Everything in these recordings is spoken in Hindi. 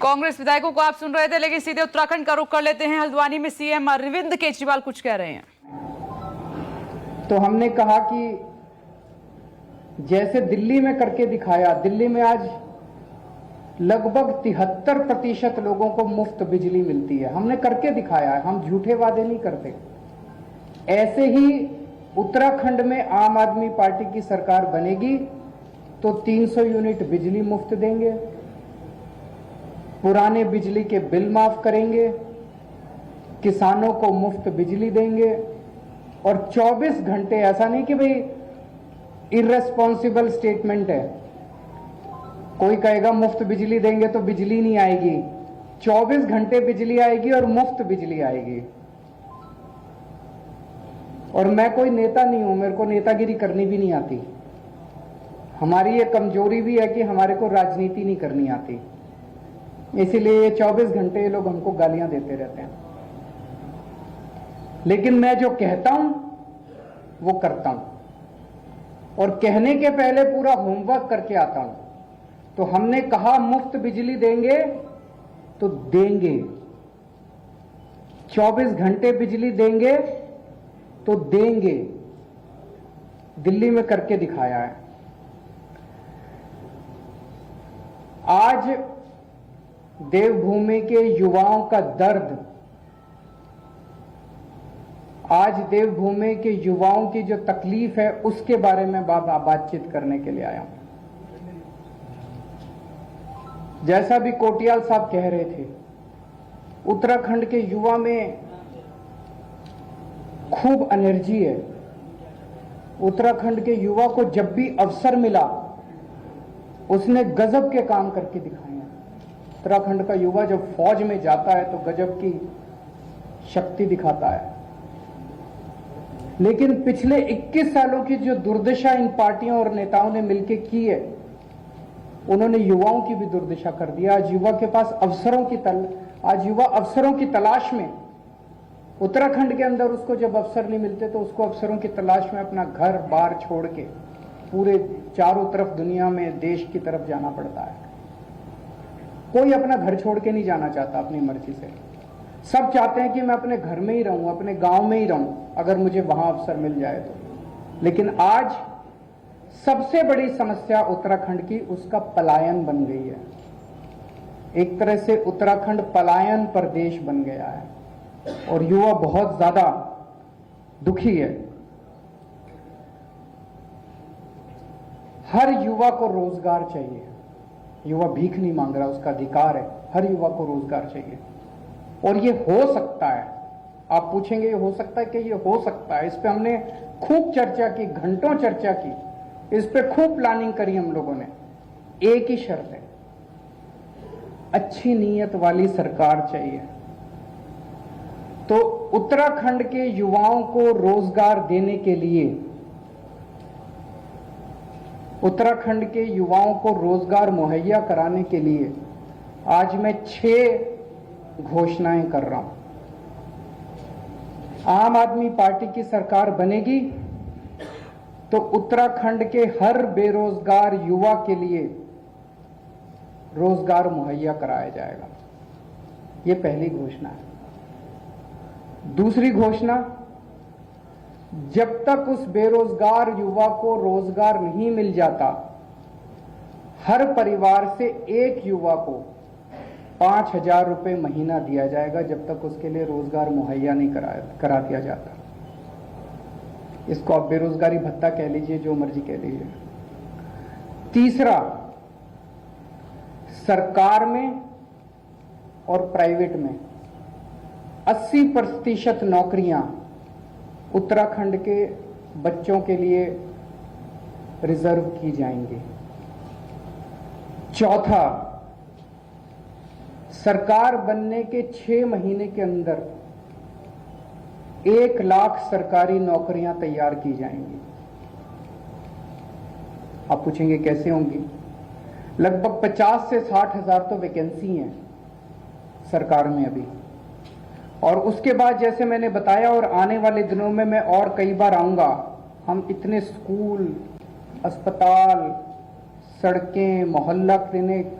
कांग्रेस विधायकों को आप सुन रहे थे, लेकिन सीधे उत्तराखंड का रुख कर लेते हैं। हल्द्वानी में सीएम अरविंद केजरीवाल कुछ कह रहे हैं। तो हमने कहा कि जैसे दिल्ली में करके दिखाया, दिल्ली में आज लगभग 73% लोगों को मुफ्त बिजली मिलती है। हमने करके दिखाया है, हम झूठे वादे नहीं करते। ऐसे ही उत्तराखंड में आम आदमी पार्टी की सरकार बनेगी तो 300 यूनिट बिजली मुफ्त देंगे, पुराने बिजली के बिल माफ करेंगे, किसानों को मुफ्त बिजली देंगे और 24 घंटे, ऐसा नहीं कि भाई इर्रेस्पॉन्सिबल स्टेटमेंट है, कोई कहेगा मुफ्त बिजली देंगे तो बिजली नहीं आएगी। 24 घंटे बिजली आएगी और मुफ्त बिजली आएगी। और मैं कोई नेता नहीं हूं, मेरे को नेतागिरी करनी भी नहीं आती। हमारी ये कमजोरी भी है कि हमारे को राजनीति नहीं करनी आती, इसीलिए ये 24 घंटे ये लोग हमको गालियां देते रहते हैं। लेकिन मैं जो कहता हूं वो करता हूं, और कहने के पहले पूरा होमवर्क करके आता हूं। तो हमने कहा मुफ्त बिजली देंगे तो देंगे, 24 घंटे बिजली देंगे तो देंगे। दिल्ली में करके दिखाया है। आज देवभूमि के युवाओं का दर्द, आज देवभूमि के युवाओं की जो तकलीफ है उसके बारे में बातचीत करने के लिए आया हूं। जैसा भी कोटियाल साहब कह रहे थे, उत्तराखंड के युवा में खूब एनर्जी है। उत्तराखंड के युवा को जब भी अवसर मिला उसने गजब के काम करके दिखाए हैं। उत्तराखंड का युवा जब फौज में जाता है तो गजब की शक्ति दिखाता है। लेकिन पिछले 21 सालों की जो दुर्दशा इन पार्टियों और नेताओं ने मिलकर की है, उन्होंने युवाओं की भी दुर्दशा कर दिया। आज युवा के पास आज युवा अवसरों की तलाश में, उत्तराखंड के अंदर उसको जब अवसर नहीं मिलते तो उसको अवसरों की तलाश में अपना घर बार छोड़ के पूरे चारों तरफ दुनिया में देश की तरफ जाना पड़ता है। कोई अपना घर छोड़ के नहीं जाना चाहता अपनी मर्जी से। सब चाहते हैं कि मैं अपने घर में ही रहूं, अपने गांव में ही रहूं, अगर मुझे वहां अवसर मिल जाए तो। लेकिन आज सबसे बड़ी समस्या उत्तराखंड की उसका पलायन बन गई है। एक तरह से उत्तराखंड पलायन प्रदेश बन गया है और युवा बहुत ज्यादा दुखी है। हर युवा को रोजगार चाहिए। युवा भीख नहीं मांग रहा, उसका अधिकार है। हर युवा को रोजगार चाहिए और ये हो सकता है। आप पूछेंगे ये हो सकता है कि ये हो सकता है। इस पे हमने खूब चर्चा की, घंटों चर्चा की, इस पे खूब प्लानिंग करी हम लोगों ने। एक ही शर्त है, अच्छी नीयत वाली सरकार चाहिए। तो उत्तराखंड के युवाओं को रोजगार देने के लिए, उत्तराखंड के युवाओं को रोजगार मुहैया कराने के लिए आज मैं 6 घोषणाएं कर रहा हूं। आम आदमी पार्टी की सरकार बनेगी तो उत्तराखंड के हर बेरोजगार युवा के लिए रोजगार मुहैया कराया जाएगा। ये पहली घोषणा है। दूसरी घोषणा, जब तक उस बेरोजगार युवा को रोजगार नहीं मिल जाता, हर परिवार से एक युवा को 5,000 रुपए महीना दिया जाएगा, जब तक उसके लिए रोजगार मुहैया नहीं करा दिया जाता। इसको आप बेरोजगारी भत्ता कह लीजिए, जो मर्जी कह लीजिए। तीसरा, सरकार में और प्राइवेट में 80% नौकरियां उत्तराखंड के बच्चों के लिए रिजर्व की जाएंगी। चौथा, सरकार बनने के 6 महीने के अंदर 1 लाख सरकारी नौकरियां तैयार की जाएंगी। आप पूछेंगे कैसे होंगी? लगभग 50 से 60 हजार तो वैकेंसी हैं सरकार में अभी। और उसके बाद जैसे मैंने बताया, और आने वाले दिनों में मैं और कई बार आऊंगा, हम इतने स्कूल, अस्पताल, सड़कें, मोहल्ला क्लिनिक,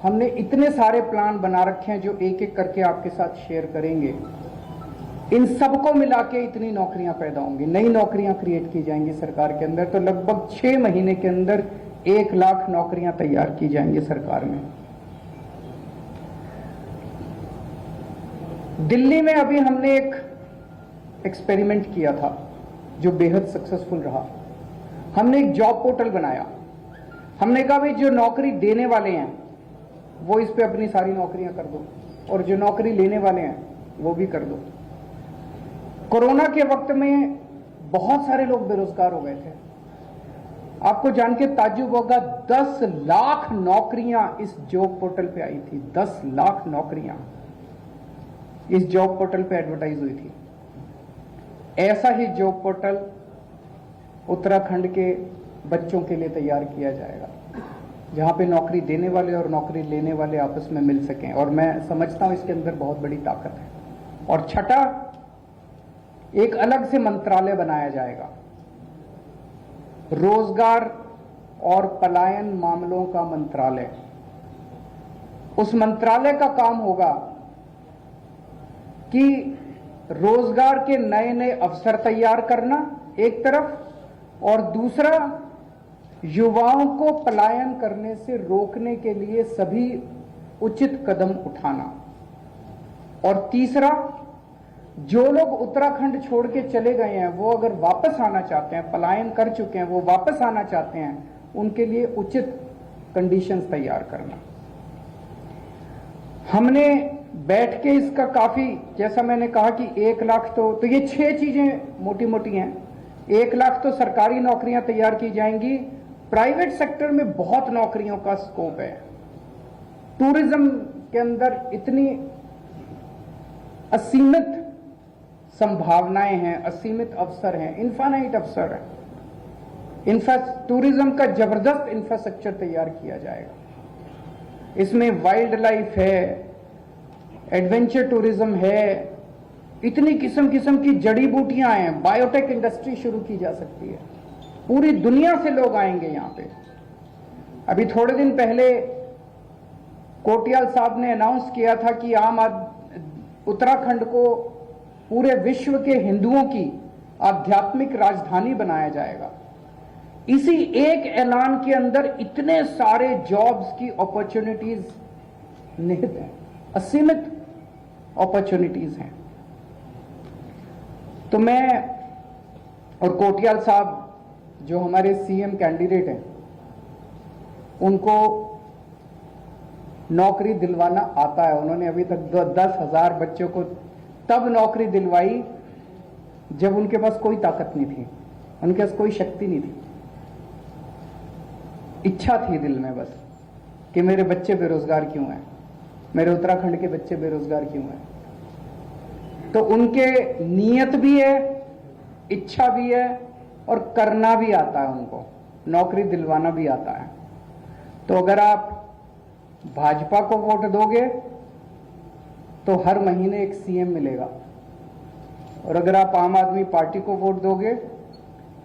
हमने इतने सारे प्लान बना रखे हैं जो एक एक करके आपके साथ शेयर करेंगे। इन सबको मिला के इतनी नौकरियां पैदा होंगी, नई नौकरियां क्रिएट की जाएंगी सरकार के अंदर। तो लगभग 6 महीने के अंदर 1 लाख नौकरियां तैयार की जाएंगी सरकार में। दिल्ली में अभी हमने एक एक्सपेरिमेंट किया था जो बेहद सक्सेसफुल रहा। हमने एक जॉब पोर्टल बनाया। हमने कहा भाई जो नौकरी देने वाले हैं वो इस पे अपनी सारी नौकरियां कर दो, और जो नौकरी लेने वाले हैं वो भी कर दो। कोरोना के वक्त में बहुत सारे लोग बेरोजगार हो गए थे। आपको जान के ताज्जुब होगा, 10 लाख नौकरियां इस जॉब पोर्टल पे आई थी। 10 लाख नौकरियां इस जॉब पोर्टल पे एडवर्टाइज हुई थी। ऐसा ही जॉब पोर्टल उत्तराखंड के बच्चों के लिए तैयार किया जाएगा, जहां पे नौकरी देने वाले और नौकरी लेने वाले आपस में मिल सकें। और मैं समझता हूं इसके अंदर बहुत बड़ी ताकत है। और छठा, एक अलग से मंत्रालय बनाया जाएगा, रोजगार और पलायन मामलों का मंत्रालय। उस मंत्रालय का काम होगा कि रोजगार के नए नए अवसर तैयार करना एक तरफ, और दूसरा युवाओं को पलायन करने से रोकने के लिए सभी उचित कदम उठाना, और तीसरा जो लोग उत्तराखंड छोड़ के चले गए हैं वो अगर वापस आना चाहते हैं, पलायन कर चुके हैं वो वापस आना चाहते हैं, उनके लिए उचित कंडीशंस तैयार करना। हमने बैठ के इसका काफी, जैसा मैंने कहा कि 1 लाख तो ये 6 चीजें मोटी मोटी हैं। 1 लाख तो सरकारी नौकरियां तैयार की जाएंगी। प्राइवेट सेक्टर में बहुत नौकरियों का स्कोप है। टूरिज्म के अंदर इतनी असीमित संभावनाएं हैं, असीमित अवसर हैं, इनफाइनाइट अवसर है। टूरिज्म का जबरदस्त इंफ्रास्ट्रक्चर तैयार किया जाएगा। इसमें वाइल्ड लाइफ है, एडवेंचर टूरिज्म है, इतनी किस्म किस्म की जड़ी बूटियां हैं, बायोटेक इंडस्ट्री शुरू की जा सकती है। पूरी दुनिया से लोग आएंगे यहां पे। अभी थोड़े दिन पहले कोटियाल साहब ने अनाउंस किया था कि उत्तराखंड को पूरे विश्व के हिंदुओं की आध्यात्मिक राजधानी बनाया जाएगा। इसी एक ऐलान के अंदर इतने सारे जॉब्स की अपॉर्चुनिटीज निहित हैं, असीमित अपॉर्चुनिटीज हैं। तो मैं और कोटियाल साहब जो हमारे सीएम कैंडिडेट हैं, उनको नौकरी दिलवाना आता है। उन्होंने अभी तक 10,000 बच्चों को तब नौकरी दिलवाई जब उनके पास कोई ताकत नहीं थी, उनके पास कोई शक्ति नहीं थी। इच्छा थी दिल में बस कि मेरे बच्चे बेरोजगार क्यों हैं, मेरे उत्तराखंड के बच्चे बेरोजगार क्यों हैं। तो उनके नीयत भी है, इच्छा भी है, और करना भी आता है, उनको नौकरी दिलवाना भी आता है। तो अगर आप भाजपा को वोट दोगे तो हर महीने एक सीएम मिलेगा, और अगर आप आम आदमी पार्टी को वोट दोगे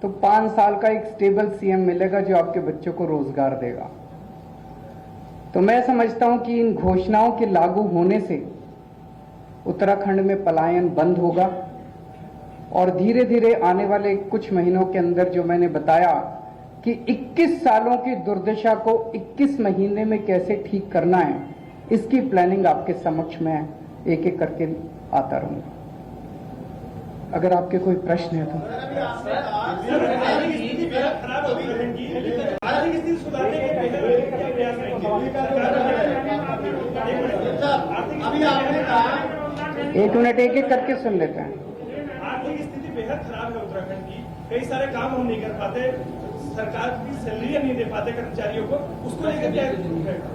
तो 5 साल का एक स्टेबल सीएम मिलेगा जो आपके बच्चों को रोजगार देगा। तो मैं समझता हूं कि इन घोषणाओं के लागू होने से उत्तराखंड में पलायन बंद होगा, और धीरे धीरे आने वाले कुछ महीनों के अंदर जो मैंने बताया कि 21 सालों की दुर्दशा को 21 महीने में कैसे ठीक करना है, इसकी प्लानिंग आपके समक्ष मैं एक एक करके आता रहूंगा। अगर आपके कोई प्रश्न है तो। एक मिनट, एक एक करके सुन लेते हैं। आर्थिक स्थिति बेहद खराब है उत्तराखंड की। कई सारे काम हम नहीं कर पाते, सरकार की सैलरी नहीं दे पाते कर्मचारियों को, उसको लेकर क्या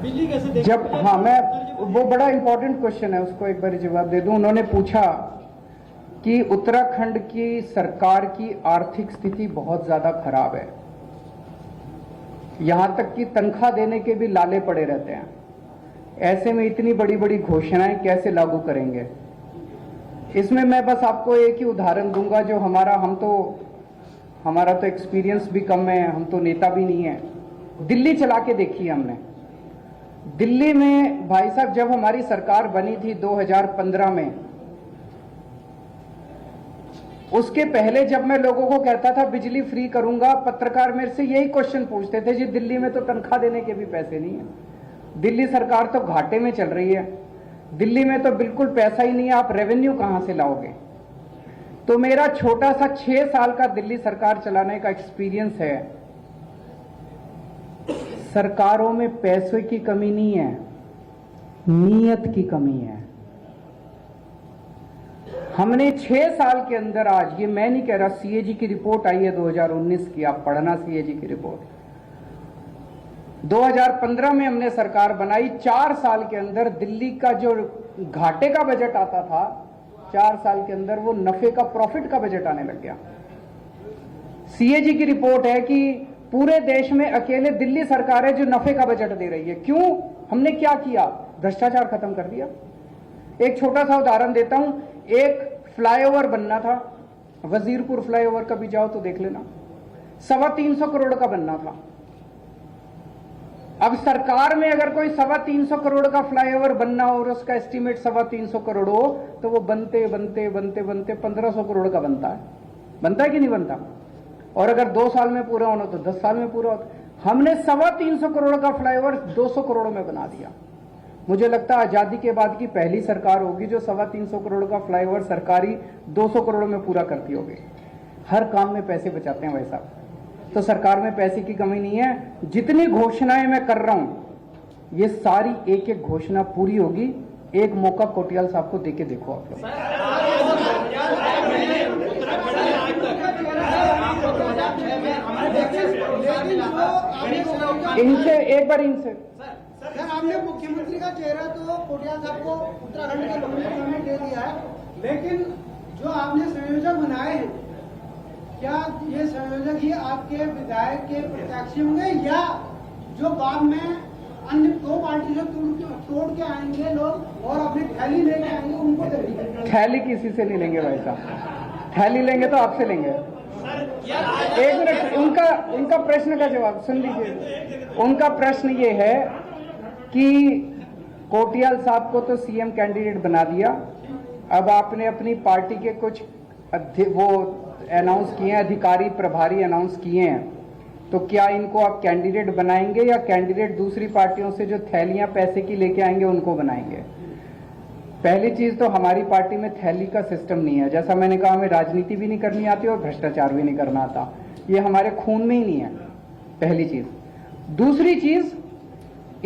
बिजली कैसे जब हाँ, मैं वो बड़ा इंपॉर्टेंट क्वेश्चन है, उसको एक बार जवाब दे दूं। उन्होंने पूछा कि उत्तराखंड की सरकार की आर्थिक स्थिति बहुत ज्यादा खराब है, यहां तक कि तनख्वाह देने के भी लाले पड़े रहते हैं। ऐसे में इतनी बड़ी बड़ी घोषणाएं कैसे लागू करेंगे? इसमें मैं बस आपको एक ही उदाहरण दूंगा जो हमारा तो एक्सपीरियंस भी कम है, हम तो नेता भी नहीं है। दिल्ली चला के देखी है हमने। दिल्ली में भाई साहब जब हमारी सरकार बनी थी 2015 में, उसके पहले जब मैं लोगों को कहता था बिजली फ्री करूंगा, पत्रकार मेरे से यही क्वेश्चन पूछते थे, जी दिल्ली में तो तनख्वाह देने के भी पैसे नहीं है, दिल्ली सरकार तो घाटे में चल रही है, दिल्ली में तो बिल्कुल पैसा ही नहीं है, आप रेवेन्यू कहां से लाओगे? तो मेरा छोटा सा 6 साल का दिल्ली सरकार चलाने का एक्सपीरियंस है। सरकारों में पैसों की कमी नहीं है, नीयत की कमी है। हमने 6 साल के अंदर, आज ये मैं नहीं कह रहा, सीएजी की रिपोर्ट आई है 2019 की, आप पढ़ना सीएजी की रिपोर्ट। 2015 में हमने सरकार बनाई, 4 साल के अंदर दिल्ली का जो घाटे का बजट आता था, 4 साल के अंदर वो नफे का, प्रॉफिट का बजट आने लग गया। सीएजी की रिपोर्ट है कि पूरे देश में अकेले दिल्ली सरकार है जो नफे का बजट दे रही है। क्यों? हमने क्या किया? भ्रष्टाचार खत्म कर दिया। एक छोटा सा उदाहरण देता हूं, एक फ्लाईओवर बनना था, वजीरपुर फ्लाईओवर, कभी जाओ तो देख लेना, 325 करोड़ का बनना था। अब सरकार में अगर कोई 325 करोड़ का फ्लाईओवर बनना हो और उसका एस्टीमेट 325 करोड़ हो, तो वो बनते बनते बनते बनते 1500 करोड़ का बनता है कि नहीं बनता? और अगर 2 साल में पूरा होना तो 10 साल में पूरा होता। हमने 325 करोड़ का फ्लाईओवर 200 करोड़ में बना दिया। मुझे लगता है आजादी के बाद की पहली सरकार होगी जो 325 करोड़ का फ्लाईओवर सरकारी 200 करोड़ में पूरा करती होगी। हर काम में पैसे बचाते हैं भाई साहब। तो सरकार में पैसे की कमी नहीं है। जितनी घोषणाएं मैं कर रहा हूं, ये सारी एक एक घोषणा पूरी होगी। एक मौका कोटियाल साहब को देके देखो आप लोग। इनसे एक बार सर आपने मुख्यमंत्री का चेहरा तो कोटियाल साहब को उत्तराखंड के लोगों के सामने दे दिया है, लेकिन जो आपने संयोजक बनाए हैं, क्या ये संयोजक ही आपके विधायक के प्रत्याशी होंगे या जो बाद में अन्य 2 पार्टी से तोड़ के आएंगे लोग और अपनी थैली लेके आएंगे, उनको देंगे? थैली किसी से नहीं लेंगे भाई साहब। थैली लेंगे तो आपसे लेंगे। एक मिनट, उनका प्रश्न का जवाब सुन लीजिए। उनका प्रश्न ये है कि कोटियाल साहब को तो सीएम कैंडिडेट बना दिया, अब आपने अपनी पार्टी के कुछ वो अनाउंस किए हैं, अधिकारी प्रभारी अनाउंस किए हैं, तो क्या इनको आप कैंडिडेट बनाएंगे या कैंडिडेट दूसरी पार्टियों से जो थैलियां पैसे की लेके आएंगे उनको बनाएंगे? पहली चीज तो हमारी पार्टी में थैली का सिस्टम नहीं है। जैसा मैंने कहा, हमें राजनीति भी नहीं करनी आती और भ्रष्टाचार भी नहीं करना आता, ये हमारे खून में ही नहीं है, पहली चीज। दूसरी चीज,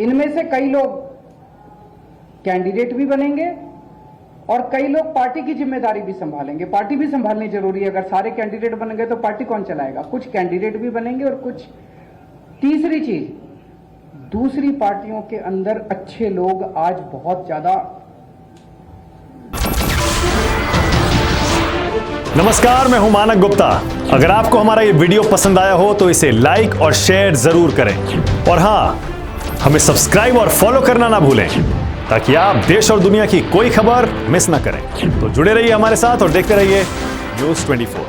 इनमें से कई लोग कैंडिडेट भी बनेंगे और कई लोग पार्टी की जिम्मेदारी भी संभालेंगे। पार्टी भी संभालनी जरूरी है। अगर सारे कैंडिडेट बन गए तो पार्टी कौन चलाएगा? कुछ कैंडिडेट भी बनेंगे और कुछ। तीसरी चीज, दूसरी पार्टियों के अंदर अच्छे लोग आज बहुत ज्यादा। नमस्कार, मैं हूं मानक गुप्ता। अगर आपको हमारा ये वीडियो पसंद आया हो तो इसे लाइक और शेयर जरूर करें, और हां, हमें सब्सक्राइब और फॉलो करना ना भूलें ताकि आप देश और दुनिया की कोई खबर मिस ना करें। तो जुड़े रहिए हमारे साथ और देखते रहिए News 24।